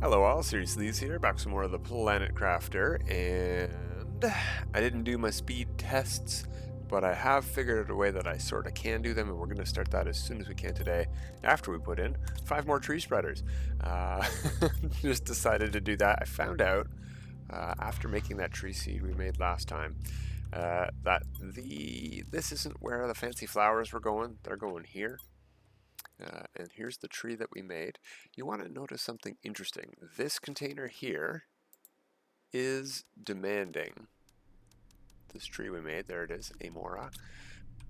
Hello all, Seriously here, back with some more of the Planet Crafter, and I didn't do my speed tests, but I have figured out a way that I sort of can do them, and we're going to start that as soon as we can today, after we put in 5 more tree spreaders. Just decided to do that. I found out, after making that tree seed we made last time, that this isn't where the fancy flowers were going, they're going here. And here's the tree that we made. You want to notice something interesting. This container here is demanding this tree we made. There it is, Amora.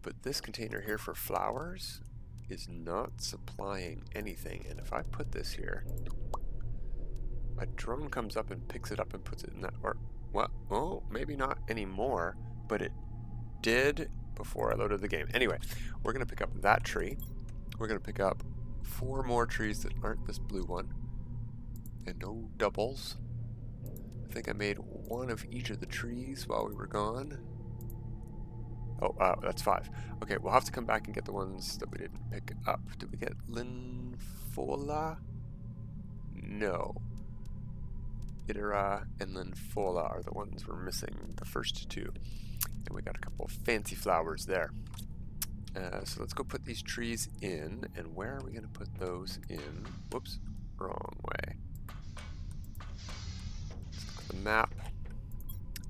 But this container here for flowers is not supplying anything. And if I put this here, a drone comes up and picks it up and puts it in that, or what? Oh, maybe not anymore, but it did before I loaded the game. Anyway, we're going to pick up that tree. We're going to pick up 4 more trees that aren't this blue one. And no doubles. I think I made 1 of each of the trees while we were gone. Oh, that's 5. Okay, we'll have to come back and get the ones that we didn't pick up. Did we get Linfola? No. Idera and Linfola are the ones we're missing, the first 2. And we got a couple of fancy flowers there. So let's go put these trees in, and where are we going to put those in? Whoops, wrong way. Let's look at the map.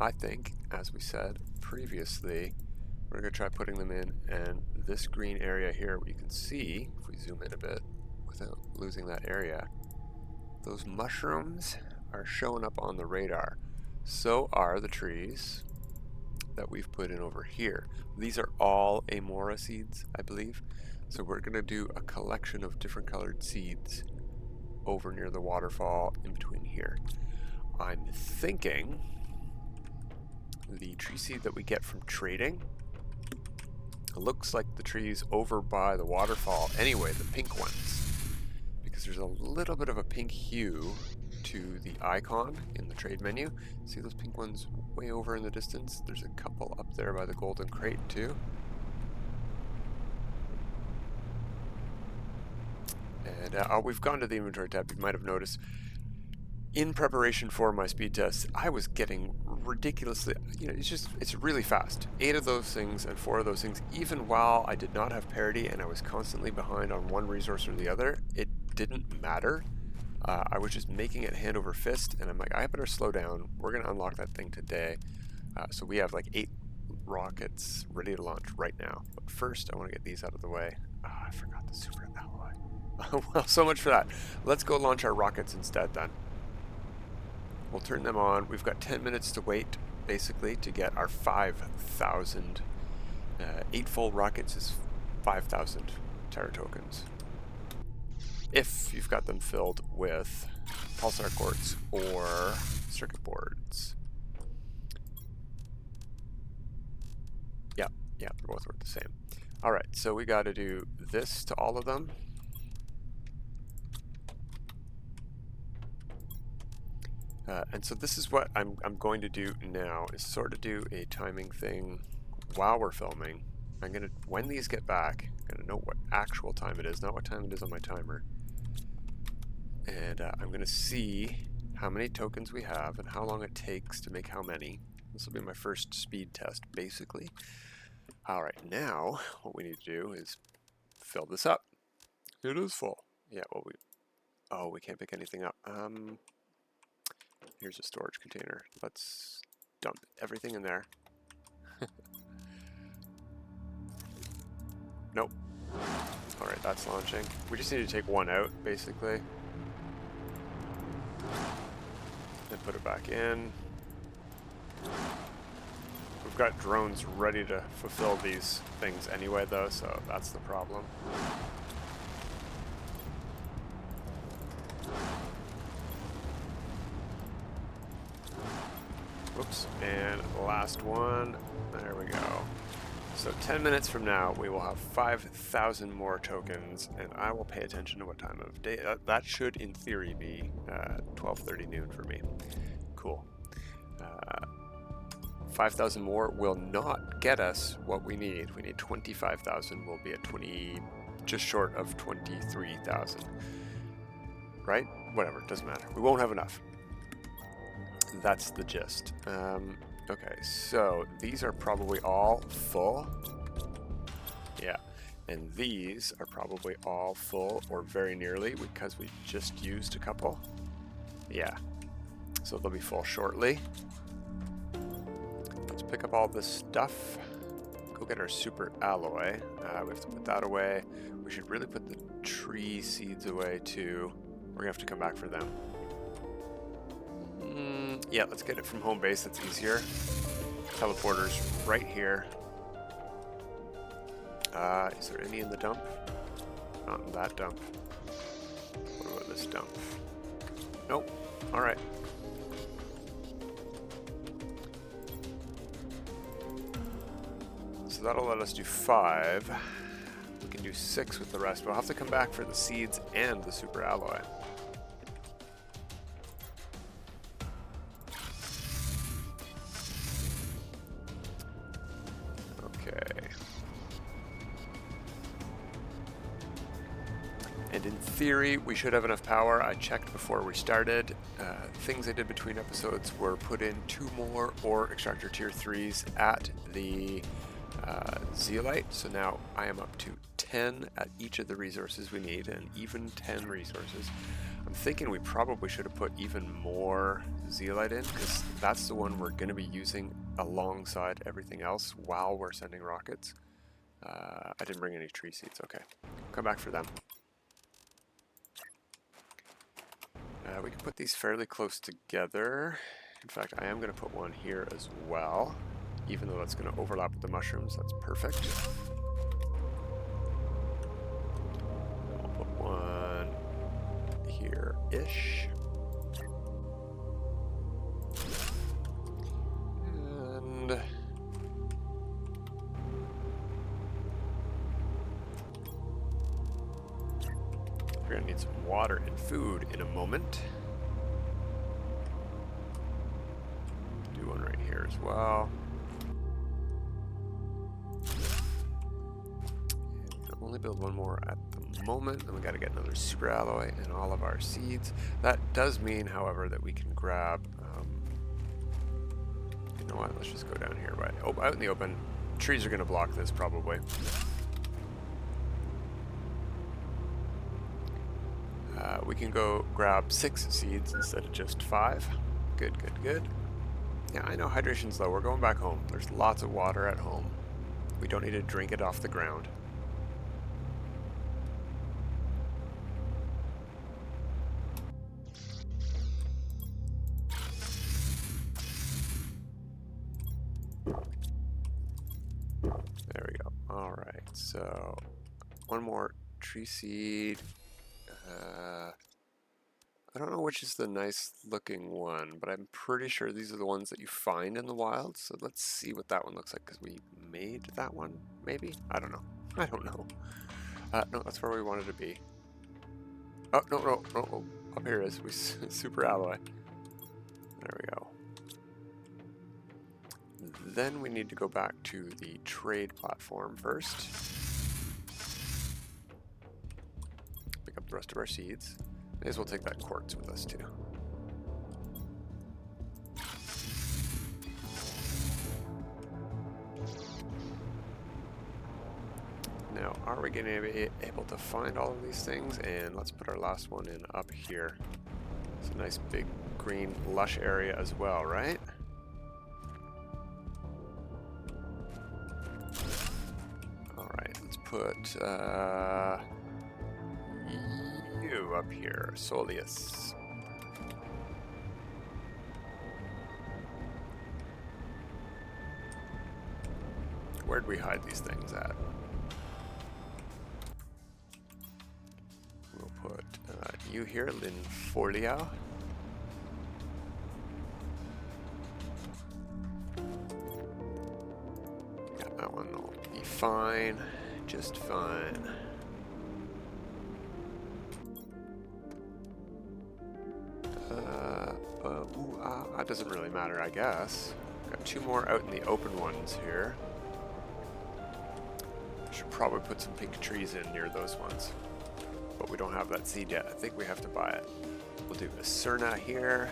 I think, as we said previously, we're going to try putting them in, and this green area here, you can see, if we zoom in a bit, without losing that area, those mushrooms are showing up on the radar. So are the trees that we've put in over here. These are all Amora seeds, I believe. So we're going to do a collection of different colored seeds over near the waterfall in between here. I'm thinking the tree seed that we get from trading looks like the trees over by the waterfall anyway, the pink ones, because there's a little bit of a pink hue to the icon in the trade menu. See those pink ones way over in the distance? There's a couple up there by the golden crate too. And we've gone to the inventory tab. You might have noticed in preparation for my speed tests, I was getting ridiculously, it's really fast. 8 of those things and 4 of those things, even while I did not have parity and I was constantly behind on one resource or the other, it didn't matter. I was just making it hand over fist, and I'm like, I better slow down. We're going to unlock that thing today. So we have like 8 rockets ready to launch right now. But first, I want to get these out of the way. I forgot the super alloy. Well, so much for that. Let's go launch our rockets instead then. We'll turn them on. We've got 10 minutes to wait, basically, to get our 5,000. 8 full rockets is 5,000 Terra Tokens. If you've got them filled with pulsar quartz or circuit boards. Yeah, they're both worth the same. Alright, so we got to do this to all of them. And so this is what I'm going to do now, is sort of do a timing thing while we're filming. I'm going to, when these get back, I'm going to know what actual time it is, not what time it is on my timer. And I'm going to see how many tokens we have and how long it takes to make how many. This will be my first speed test, basically. Alright, now what we need to do is fill this up. It is full. Yeah, well, we can't pick anything up. Here's a storage container. Let's dump everything in there. Nope. Alright, that's launching. We just need to take 1 out, basically. And put it back in. We've got drones ready to fulfill these things anyway, though, so that's the problem. Whoops, and last one. There we go. So 10 minutes from now, we will have 5,000 more tokens, and I will pay attention to what time of day. That should, in theory, be 12:30 noon for me. Cool. 5,000 more will not get us what we need. We need 25,000. We'll be at just short of 23,000. right? Whatever, doesn't matter. We won't have enough. That's the gist. Okay, so these are probably all full. Yeah, and these are probably all full or very nearly because we just used a couple. Yeah, so they'll be full shortly. Let's pick up all this stuff. Go get our super alloy. We have to put that away. We should really put the tree seeds away too. We're gonna have to come back for them. Yeah, let's get it from home base. That's easier. Teleporters right here. Is there any in the dump? Not in that dump. What about this dump? Nope. All right. So that'll let us do 5. We can do 6 with the rest. We'll have to come back for the seeds and the super alloy. Okay. And in theory, we should have enough power. I checked before we started. Things I did between episodes were put in 2 more ore extractor tier 3s at the zeolite, so now I am up to 10 at each of the resources we need, and even 10 resources. I'm thinking we probably should have put even more zeolite in, because that's the one we're going to be using alongside everything else while we're sending rockets. I didn't bring any tree seeds. Okay, come back for them. We can put these fairly close together. In fact, I am going to put one here as well. Even though that's going to overlap with the mushrooms, that's perfect. I'll put one here-ish. And we're going to need some water and food in a moment. Do one right here as well. Only build one more at the moment, and we got to get another super alloy and all of our seeds. That does mean, however, that we can grab. You know what? Let's just go down here. Right, out in the open. Trees are going to block this probably. We can go grab 6 seeds instead of just 5. Good, good, good. Yeah, I know hydration's low. We're going back home. There's lots of water at home. We don't need to drink it off the ground. There we go. All right, so one more tree seed. I don't know which is the nice looking one, but I'm pretty sure these are the ones that you find in the wild. So let's see what that one looks like, because we made that one, maybe? I don't know. I don't know. No, that's where we wanted to be. Oh, no. Up here is super alloy. There we go. Then we need to go back to the trade platform first. Pick up the rest of our seeds. May as well take that quartz with us too. Now, are we going to be able to find all of these things? And let's put our last one in up here. It's a nice big green lush area as well, right? Alright, let's put you up here, Soleus. Where'd we hide these things at? We'll put you here, Linfolia. Yeah, that one will be fine, just fine. That doesn't really matter, I guess. Got 2 more out in the open ones here. Should probably put some pink trees in near those ones. but we don't have that seed yet. I think we have to buy it. We'll do a Cerna here.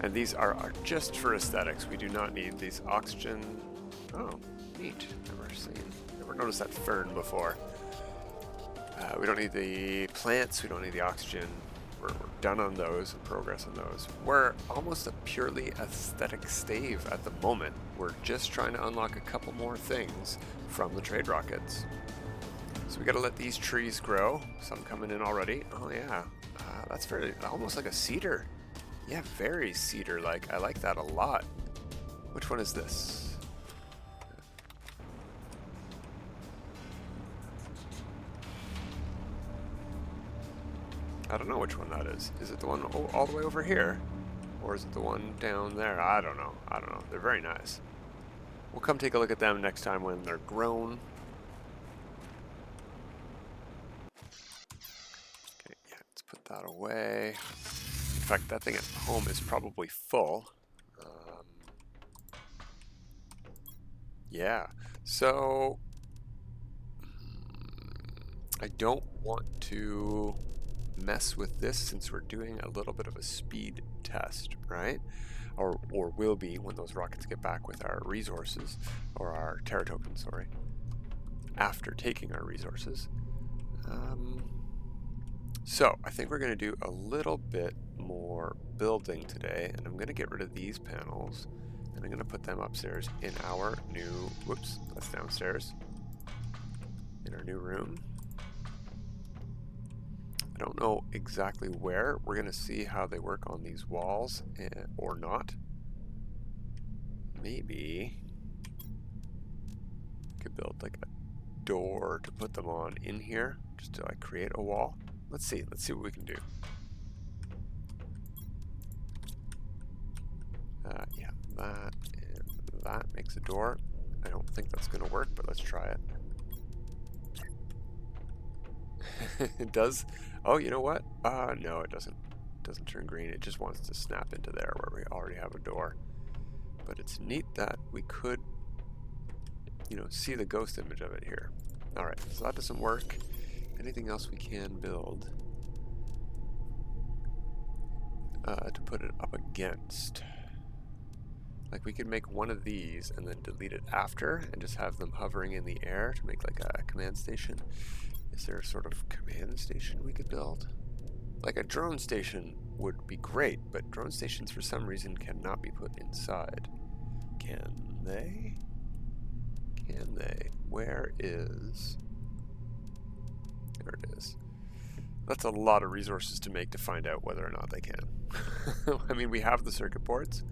And these are just for aesthetics. We do not need these oxygen. Oh, neat. Never noticed that fern before. We don't need the plants. We don't need the oxygen. We're done on those and progress on those. We're almost a purely aesthetic stave at the moment. We're just trying to unlock a couple more things from the trade rockets. So we got to let these trees grow. Some coming in already. Oh yeah, that's very almost like a cedar. Yeah, very cedar-like. I like that a lot. Which one is this? I don't know which one that is. Is it the one all the way over here? Or is it the one down there? I don't know. They're very nice. We'll come take a look at them next time when they're grown. Okay, yeah, let's put that away. In fact, that thing at home is probably full. Yeah, so I don't want to mess with this since we're doing a little bit of a speed test, right? Or will be when those rockets get back with our resources, or our Terra Tokens, sorry, after taking our resources. So I think we're going to do a little bit more building today, and I'm going to get rid of these panels, and I'm going to put them upstairs in our new, whoops, that's downstairs, in our new room. I don't know exactly where. We're going to see how they work on these walls, or not. Maybe I could build like a door to put them on in here, just to like create a wall. Let's see what we can do. Yeah, that and that makes a door. I don't think that's going to work, but let's try it. It does. Oh, you know what? No, it doesn't. It doesn't turn green. It just wants to snap into there where we already have a door. But it's neat that we could, you know, see the ghost image of it here. All right, so that doesn't work. Anything else we can build to put it up against? Like we could make one of these and then delete it after and just have them hovering in the air to make like a command station. Is there a sort of command station we could build? Like a drone station would be great, but drone stations for some reason cannot be put inside. Can they? Can they? Where is... There it is. That's a lot of resources to make to find out whether or not they can. I mean, we have the circuit boards.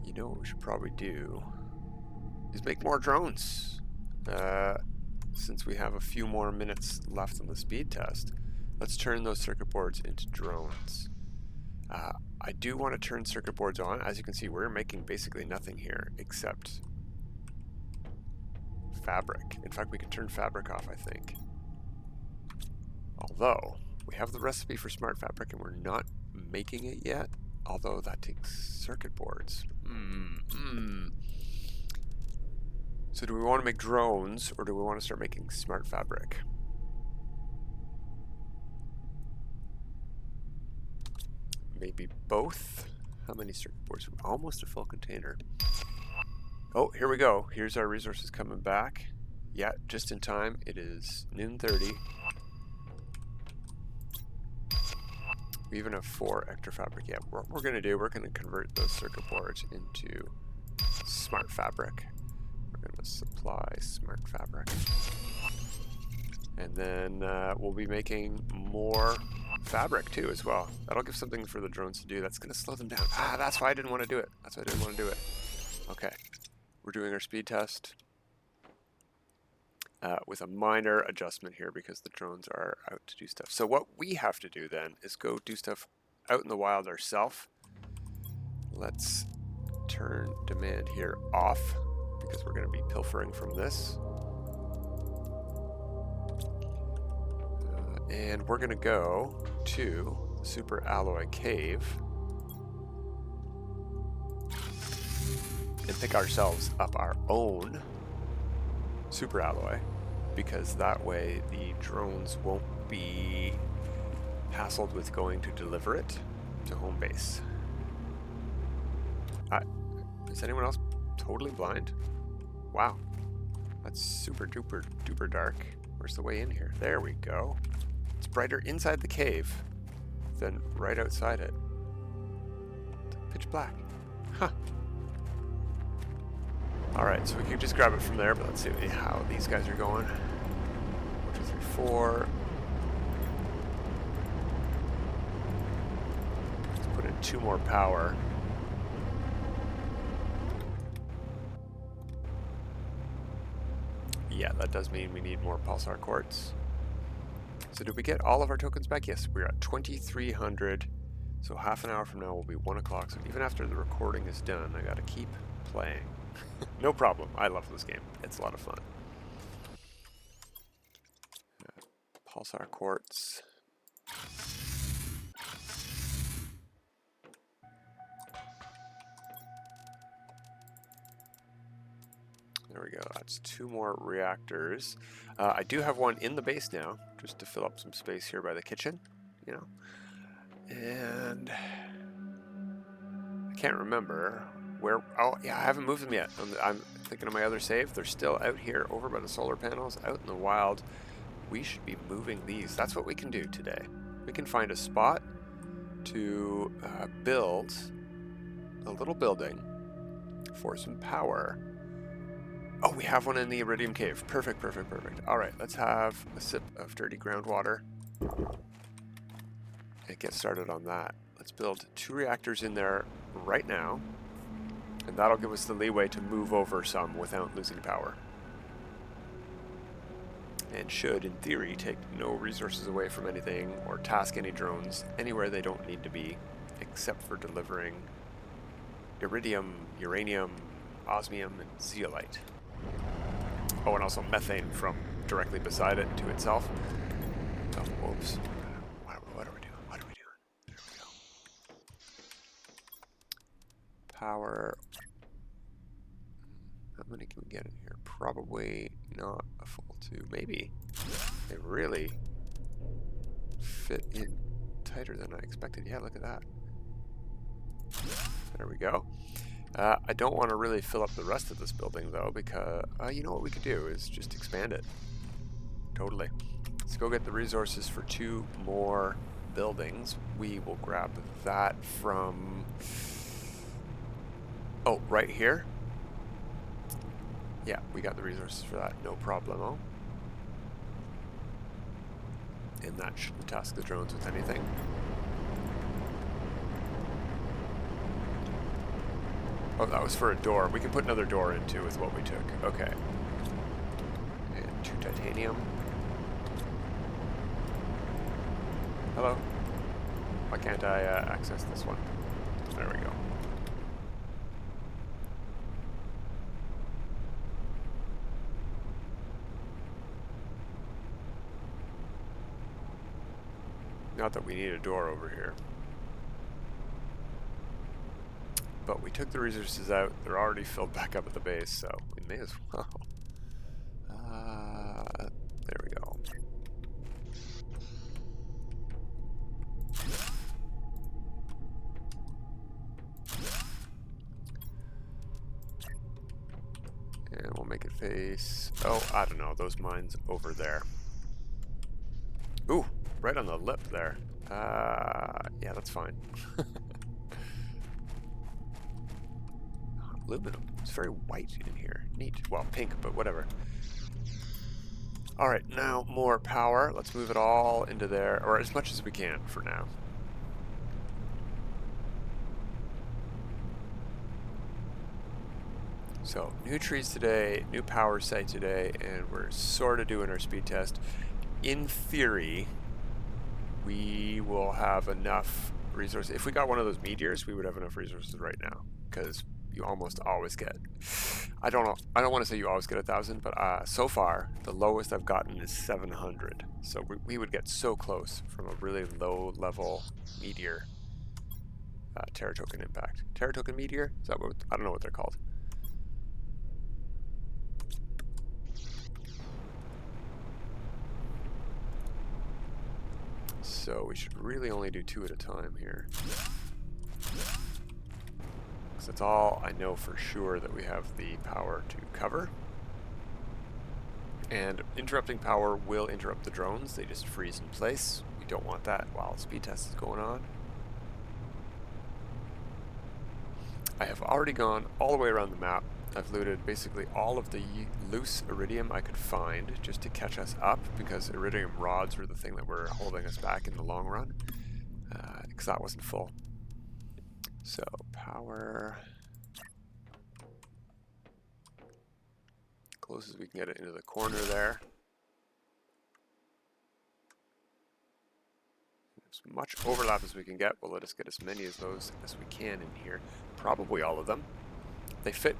You know what we should probably do is make more drones. Since we have a few more minutes left on the speed test, let's turn those circuit boards into drones. I do want to turn circuit boards on. As you can see, we're making basically nothing here except fabric. In fact, we can turn fabric off, I think. Although, we have the recipe for smart fabric and we're not making it yet. Although that takes circuit boards. So do we want to make drones or do we want to start making smart fabric? Maybe both. How many circuit boards? Almost a full container. Oh, here we go. Here's our resources coming back. Yeah, just in time. It is noon 30. We even have 4 ector fabric. Yeah, what we're going to do, we're going to convert those circuit boards into smart fabric. We're going to supply smart fabric. And then we'll be making more fabric too as well. That'll give something for the drones to do. That's going to slow them down. Ah, that's why I didn't want to do it. That's why I didn't want to do it. Okay, we're doing our speed test with a minor adjustment here because the drones are out to do stuff. So what we have to do then is go do stuff out in the wild ourselves. Let's turn demand here off because we're going to be pilfering from this. And we're going to go to the Super Alloy Cave and pick ourselves up our own super alloy, because that way the drones won't be hassled with going to deliver it to home base. Is anyone else totally blind? Wow, that's super duper duper dark. Where's the way in here? There we go. It's brighter inside the cave than right outside it. Pitch black. Huh. Alright, so we can just grab it from there, but let's see how these guys are going. 1, 2, 3, 4. Let's put in 2 more power. Yeah, that does mean we need more pulsar quartz. So did we get all of our tokens back? Yes, we're at 2,300. So half an hour from now will be 1 o'clock. So even after the recording is done, I gotta keep playing. No problem. I love this game. It's a lot of fun. Pulsar quartz. There we go. That's 2 more reactors. I do have one in the base now, just to fill up some space here by the kitchen, you know. And I can't remember where. Oh, yeah, I haven't moved them yet. I'm thinking of my other save. They're still out here over by the solar panels, out in the wild. We should be moving these. That's what we can do today. We can find a spot to build a little building for some power. Oh, we have one in the Iridium cave. Perfect, perfect, perfect. All right, let's have a sip of dirty groundwater and get started on that. Let's build 2 reactors in there right now, and that'll give us the leeway to move over some without losing power. And should, in theory, take no resources away from anything or task any drones anywhere they don't need to be, except for delivering iridium, uranium, osmium, and zeolite. Oh, and also methane from directly beside it to itself. Oh, whoops. What are we doing? What are we doing? There we go. Power. How many can we get in here? Probably not a full 2. Maybe. They really fit in tighter than I expected. Yeah, look at that. There we go. I don't want to really fill up the rest of this building, though, because you know what we could do is just expand it. Totally. Let's go get the resources for 2 more buildings. We will grab that from... Oh, right here? Yeah, we got the resources for that. No problemo. And that shouldn't task the drones with anything. Oh, that was for a door. We can put another door in too with what we took. Okay. And 2 titanium. Hello. Why can't I access this one? There we go. Not that we need a door over here. But we took the resources out. They're already filled back up at the base, so we may as well. There we go. And we'll make it face... Oh, I don't know. Those mines over there. Ooh, right on the lip there. Yeah, that's fine. Aluminum. It's very white in here. Neat. Well, pink, but whatever. Alright, now more power. Let's move it all into there, or as much as we can for now. So, new trees today, new power site today, and we're sort of doing our speed test. In theory, we will have enough resources. If we got one of those meteors, we would have enough resources right now, because you almost always get, I don't know, I don't want to say you always get 1,000, but so far the lowest I've gotten is 700. So we would get so close from a really low level meteor. Terra Token impact. Terra Token meteor? Is that what? I don't know what they're called. So we should really only do 2 at a time here. Because that's all I know for sure that we have the power to cover. And interrupting power will interrupt the drones. They just freeze in place. We don't want that while the speed test is going on. I have already gone all the way around the map. I've looted basically all of the loose iridium I could find just to catch us up, because iridium rods were the thing that were holding us back in the long run, because that wasn't full. So power, close as we can get it into the corner there. As much overlap as we can get will let us get as many of those as we can in here. Probably all of them. They fit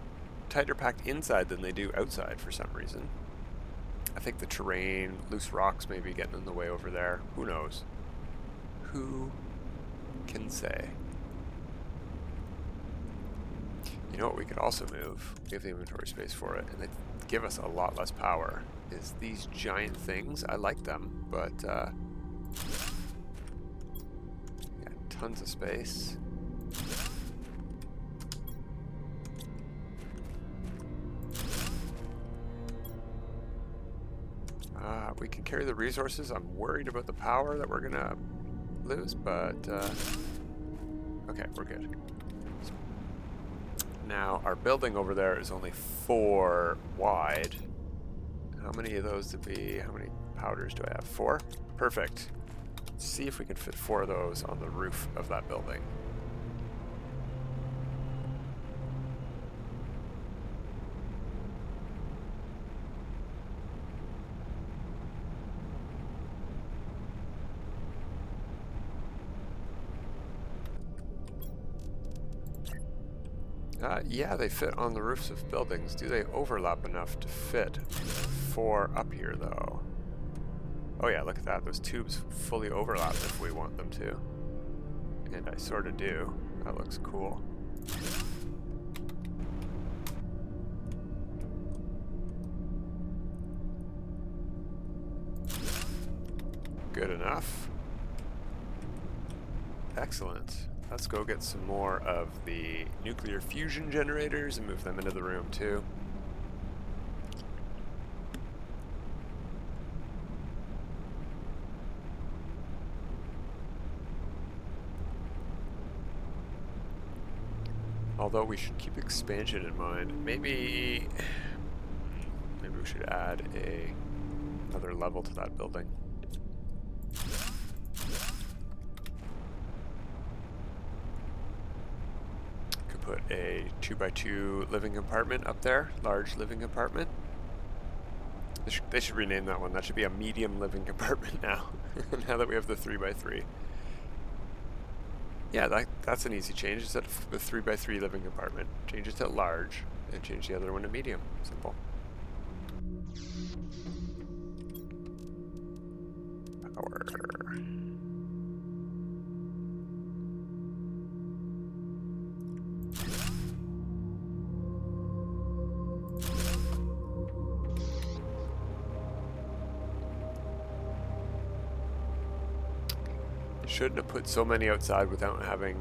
tighter packed inside than they do outside for some reason. I think the terrain, loose rocks may be getting in the way over there. Who knows? Who can say? You know what we could also move? We have the inventory space for it, and they give us a lot less power. Is these giant things. I like them, but yeah, tons of space. We can carry the resources. I'm worried about the power that we're gonna lose, but okay, we're good. Now our building over there is only 4 wide. How many of those to be? How many powders do I have? 4? Perfect. Let's see if we can fit 4 of those on the roof of that building. Yeah, they fit on the roofs of buildings. Do they overlap enough to fit 4 up here, though? Oh yeah, look at that. Those tubes fully overlap if we want them to. And I sort of do. That looks cool. Good enough. Excellent. Let's go get some more of the nuclear fusion generators and move them into the room too. Although we should keep expansion in mind. Maybe we should add another level to that building. Put a 2x2 living compartment up there, large living compartment. They should rename that one. That should be a medium living compartment now, now that we have the 3x3. Yeah, that's an easy change. Instead of the 3x3 living compartment, change it to large and change the other one to medium. Simple. Power. Shouldn't have put so many outside without having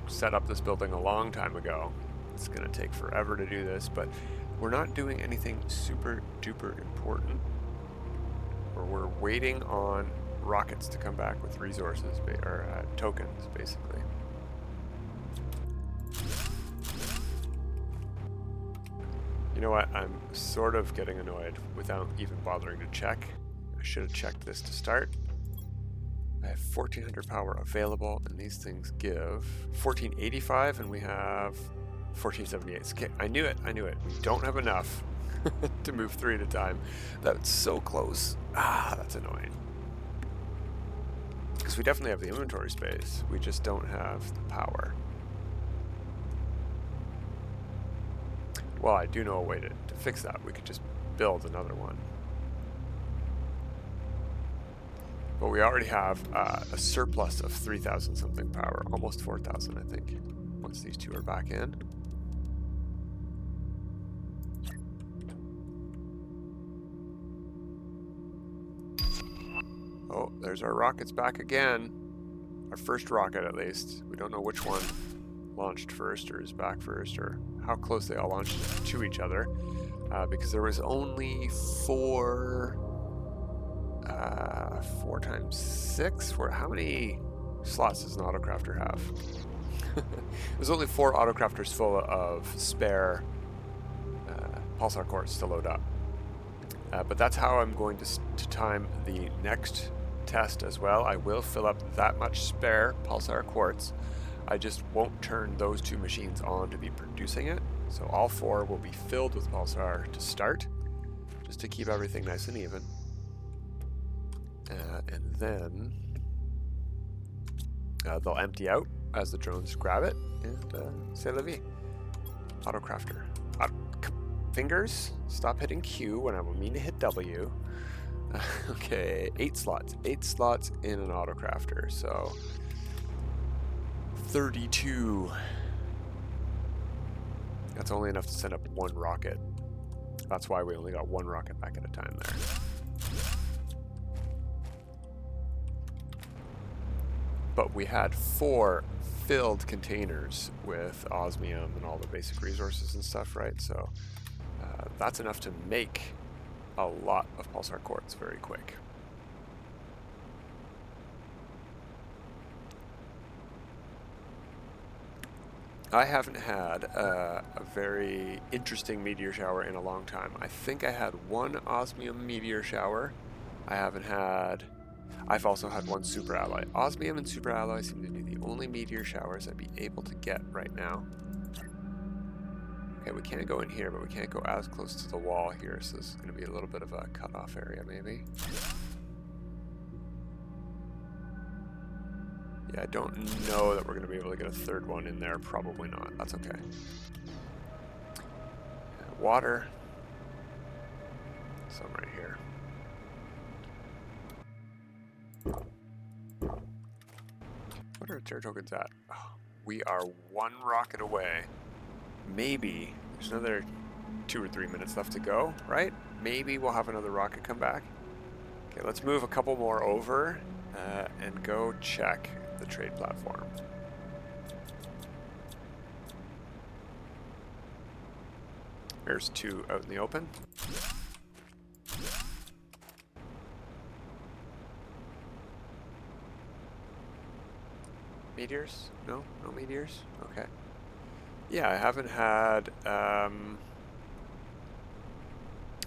set up this building a long time ago. It's going to take forever to do this, but we're not doing anything super duper important. We're waiting on rockets to come back with resources, or tokens, basically. You know what? I'm sort of getting annoyed without even bothering to check. I should have checked this to start. I have 1400 power available, and these things give 1485, and we have 1478. Okay, I knew it. We don't have enough to move 3 at a time. That's so close. That's annoying. Because we definitely have the inventory space. We just don't have the power. Well, I do know a way to fix that. We could just build another one. But we already have a surplus of 3,000 something power, almost 4,000 I think, once these 2 are back in. Oh, there's our rockets back again. Our first rocket, at least. We don't know which one launched first or is back first or how close they all launched to each other. Because there was only four times six. How many slots does an autocrafter have? There's only 4 autocrafters full of spare pulsar quartz to load up. But that's how I'm going to time the next test as well. I will fill up that much spare pulsar quartz. I just won't turn those 2 machines on to be producing it. So all 4 will be filled with pulsar to start, just to keep everything nice and even. And then they'll empty out as the drones grab it, and c'est la vie. Autocrafter. Fingers, stop hitting Q when I mean to hit W. Okay, 8 slots. 8 slots in an autocrafter, so 32. That's only enough to send up 1 rocket. That's why we only got 1 rocket back at a time there. But we had 4 filled containers with osmium and all the basic resources and stuff, right? So that's enough to make a lot of pulsar quartz very quick. I haven't had a very interesting meteor shower in a long time. I think I had 1 osmium meteor shower. I've also had 1 super alloy. Osmium and super alloy seem to be the only meteor showers I'd be able to get right now. Okay, we can't go in here, but we can't go as close to the wall here, so this is going to be a little bit of a cutoff area, maybe. Yeah, I don't know that we're going to be able to get a 3rd one in there. Probably not. That's okay. Water. Some right here. What are Terra Tokens at? Oh, we are 1 rocket away. Maybe there's another 2 or 3 minutes left to go, right? Maybe we'll have another rocket come back. Okay, let's move a couple more over and go check the trade platform. There's 2 out in the open. Meteors? No? No meteors? Okay. Yeah, I haven't had a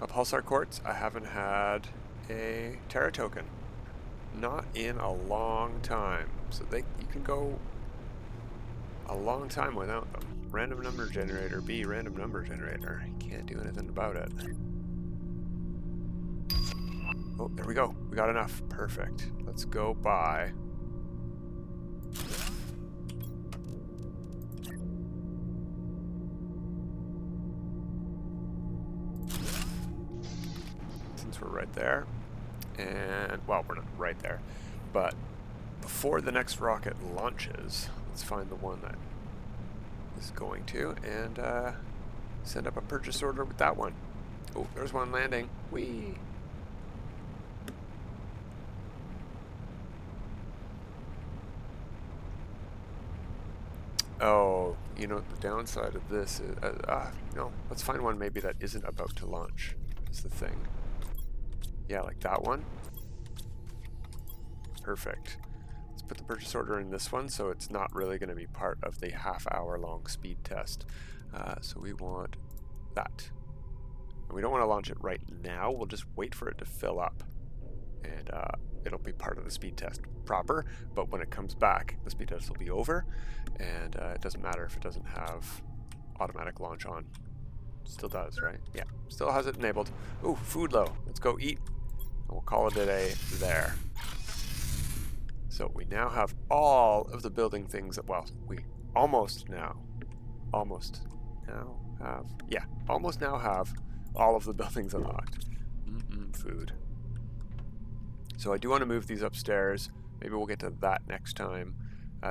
pulsar quartz. I haven't had a Terra token. Not in a long time. So you can go a long time without them. Random number generator, B, random number generator. You can't do anything about it. Oh, there we go. We got enough. Perfect. Let's go buy. Since we're right there. And, well, we're not right there. But before the next rocket launches, let's find the one that is going to and send up a purchase order with that one. Oh, there's one landing. Whee! Oh, you know, the downside of this is, no, let's find one maybe that isn't about to launch, is the thing. Yeah, like that one. Perfect. Let's put the purchase order in this one so it's not really going to be part of the half-hour-long speed test. So we want that. And we don't want to launch it right now. We'll just wait for it to fill up. And it'll be part of the speed test proper. But when it comes back, the speed test will be over. And it doesn't matter if it doesn't have automatic launch on. Still does, right? Yeah, still has it enabled. Ooh, food low. Let's go eat. And we'll call it a day there. So we now have all of the building things that, well, we almost now have all of the buildings unlocked. Food. So I do want to move these upstairs. Maybe we'll get to that next time.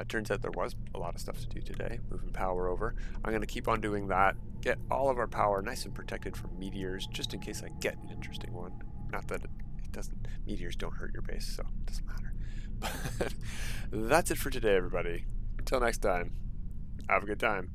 Turns out there was a lot of stuff to do today, moving power over. I'm going to keep on doing that, get all of our power nice and protected from meteors, just in case I get an interesting one. Not that it doesn't, meteors don't hurt your base, so it doesn't matter. But that's it for today, everybody. Until next time, have a good time.